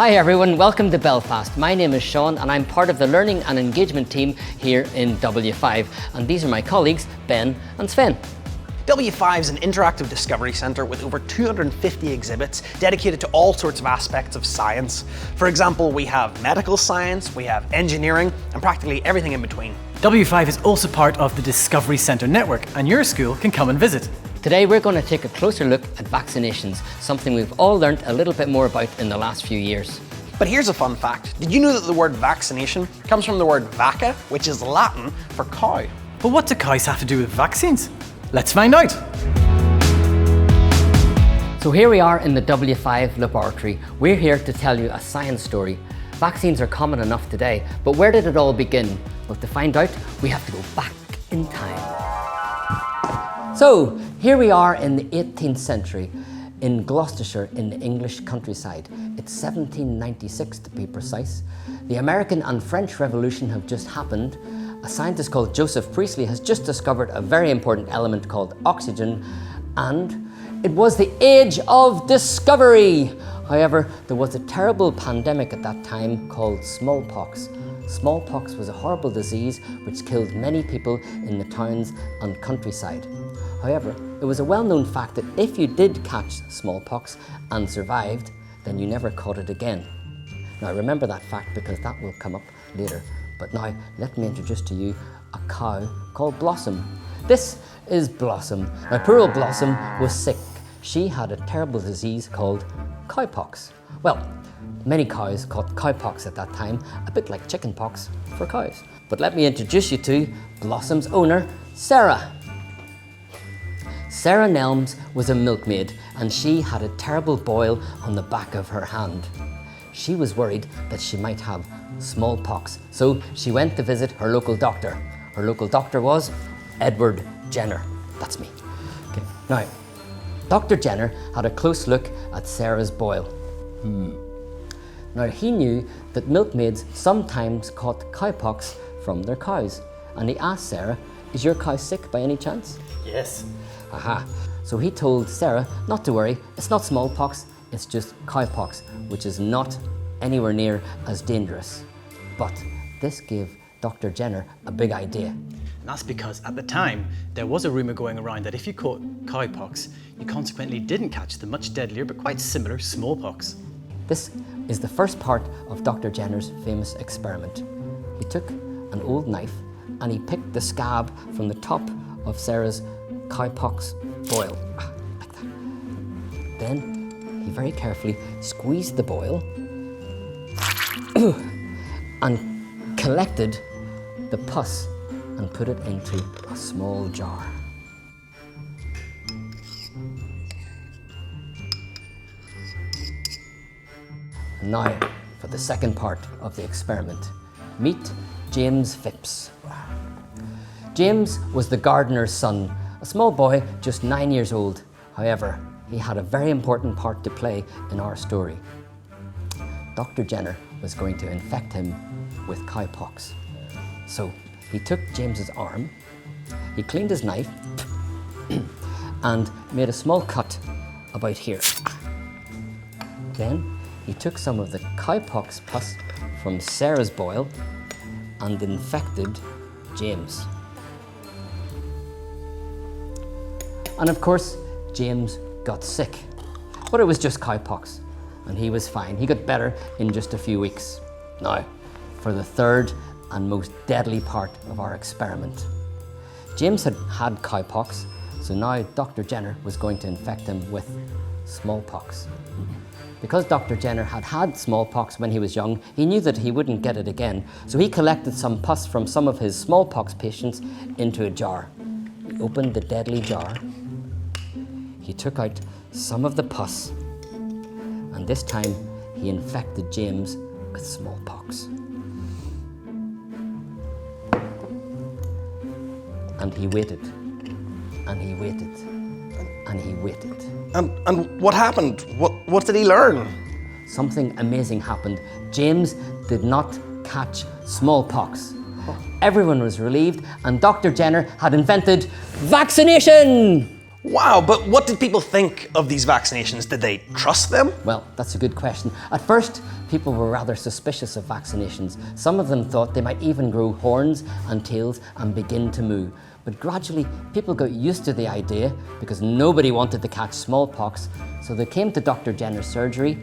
Hi everyone, welcome to Belfast. My name is Sean and I'm part of the Learning and Engagement team here in W5. And these are my colleagues, Ben and Sven. W5 is an interactive discovery centre with over 250 exhibits dedicated to all sorts of aspects of science. For example, we have medical science, we have engineering, and practically everything in between. W5 is also part of the Discovery Centre network, and your school can come and visit. Today we're going to take a closer look at vaccinations, something we've all learnt a little bit more about in the last few years. But here's a fun fact. Did you know that the word vaccination comes from the word vacca, which is Latin for cow? But what do cows have to do with vaccines? Let's find out. So here we are in the W5 laboratory. We're here to tell you a science story. Vaccines are common enough today, but where did it all begin? Well, to find out, we have to go back in time. So here we are in the 18th century in Gloucestershire in the English countryside. It's 1796 to be precise. The American and French Revolution have just happened. A scientist called Joseph Priestley has just discovered a very important element called oxygen, and it was the age of discovery. However, there was a terrible pandemic at that time called smallpox. Smallpox was a horrible disease which killed many people in the towns and countryside. However, it was a well-known fact that if you did catch smallpox and survived, then you never caught it again. Now remember that fact because that will come up later. But now let me introduce to you a cow called Blossom. This is Blossom. Now poor old Blossom was sick. She had a terrible disease called cowpox. Well, many cows caught cowpox at that time, a bit like chickenpox for cows. But let me introduce you to Blossom's owner, Sarah. Sarah Nelms was a milkmaid and she had a terrible boil on the back of her hand. She was worried that she might have smallpox, so she went to visit her local doctor. Her local doctor was Edward Jenner. That's me. Okay. Now, Dr. Jenner had a close look at Sarah's boil. Now, he knew that milkmaids sometimes caught cowpox from their cows, and he asked Sarah, "Is your cow sick by any chance?" Yes. Aha. So he told Sarah not to worry, it's not smallpox, it's just cowpox, which is not anywhere near as dangerous. But this gave Dr. Jenner a big idea. And that's because at the time, there was a rumour going around that if you caught cowpox, you consequently didn't catch the much deadlier but quite similar smallpox. This is the first part of Dr. Jenner's famous experiment. He took an old knife and he picked the scab from the top of Sarah's cowpox boil, like that. Then he very carefully squeezed the boil and collected the pus and put it into a small jar. And now for the second part of the experiment. Meet James Phipps. James was the gardener's son, a small boy just 9 years old. However, he had a very important part to play in our story. Dr. Jenner was going to infect him with cowpox. So he took James's arm, he cleaned his knife and made a small cut about here. Then he took some of the cowpox pus from Sarah's boil and infected James. And of course, James got sick, but it was just cowpox and he was fine. He got better in just a few weeks. Now, for the third and most deadly part of our experiment. James had had cowpox, so now Dr. Jenner was going to infect him with smallpox. Because Dr. Jenner had had smallpox when he was young, he knew that he wouldn't get it again, so he collected some pus from some of his smallpox patients into a jar. He opened the deadly jar. He took out some of the pus, and this time he infected James with smallpox. And he waited, and he waited, and he waited. And what happened? What did he learn? Something amazing happened. James did not catch smallpox. Everyone was relieved, and Dr. Jenner had invented vaccination! Wow, but what did people think of these vaccinations? Did they trust them? Well, that's a good question. At first, people were rather suspicious of vaccinations. Some of them thought they might even grow horns and tails and begin to moo. But gradually, people got used to the idea because nobody wanted to catch smallpox. So they came to Dr. Jenner's surgery.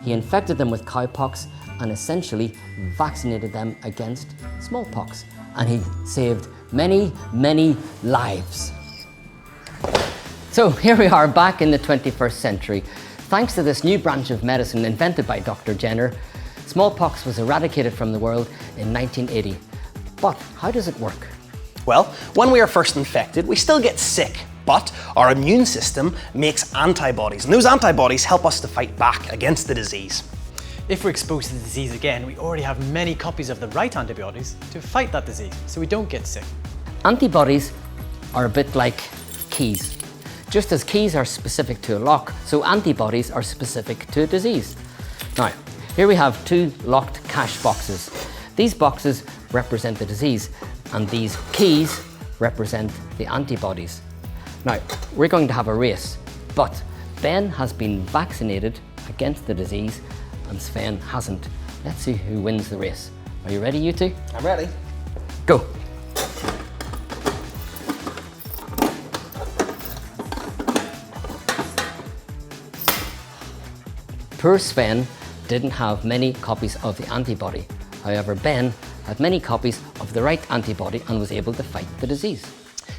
He infected them with cowpox and essentially vaccinated them against smallpox. And he saved many, many lives. So here we are back in the 21st century. Thanks to this new branch of medicine invented by Dr. Jenner, smallpox was eradicated from the world in 1980. But how does it work? Well, when we are first infected, we still get sick, but our immune system makes antibodies, and those antibodies help us to fight back against the disease. If we're exposed to the disease again, we already have many copies of the right antibodies to fight that disease, so we don't get sick. Antibodies are a bit like keys. Just as keys are specific to a lock, so antibodies are specific to a disease. Now, here we have two locked cash boxes. These boxes represent the disease, and these keys represent the antibodies. Now, we're going to have a race, but Ben has been vaccinated against the disease, and Sven hasn't. Let's see who wins the race. Are you ready, you two? I'm ready. Go. Poor Sven didn't have many copies of the antibody. However, Ben had many copies of the right antibody and was able to fight the disease.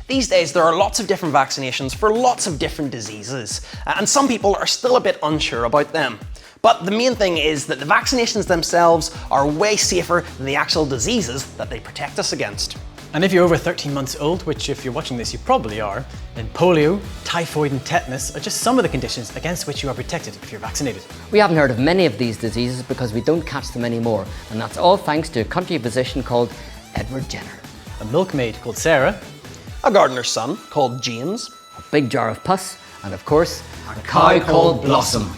These days, there are lots of different vaccinations for lots of different diseases, and some people are still a bit unsure about them. But the main thing is that the vaccinations themselves are way safer than the actual diseases that they protect us against. And if you're over 13 months old, which if you're watching this you probably are, then polio, typhoid and tetanus are just some of the conditions against which you are protected if you're vaccinated. We haven't heard of many of these diseases because we don't catch them anymore, and that's all thanks to a country physician called Edward Jenner. A milkmaid called Sarah, A gardener's son called James, A big jar of pus, and of course, a cow called Blossom.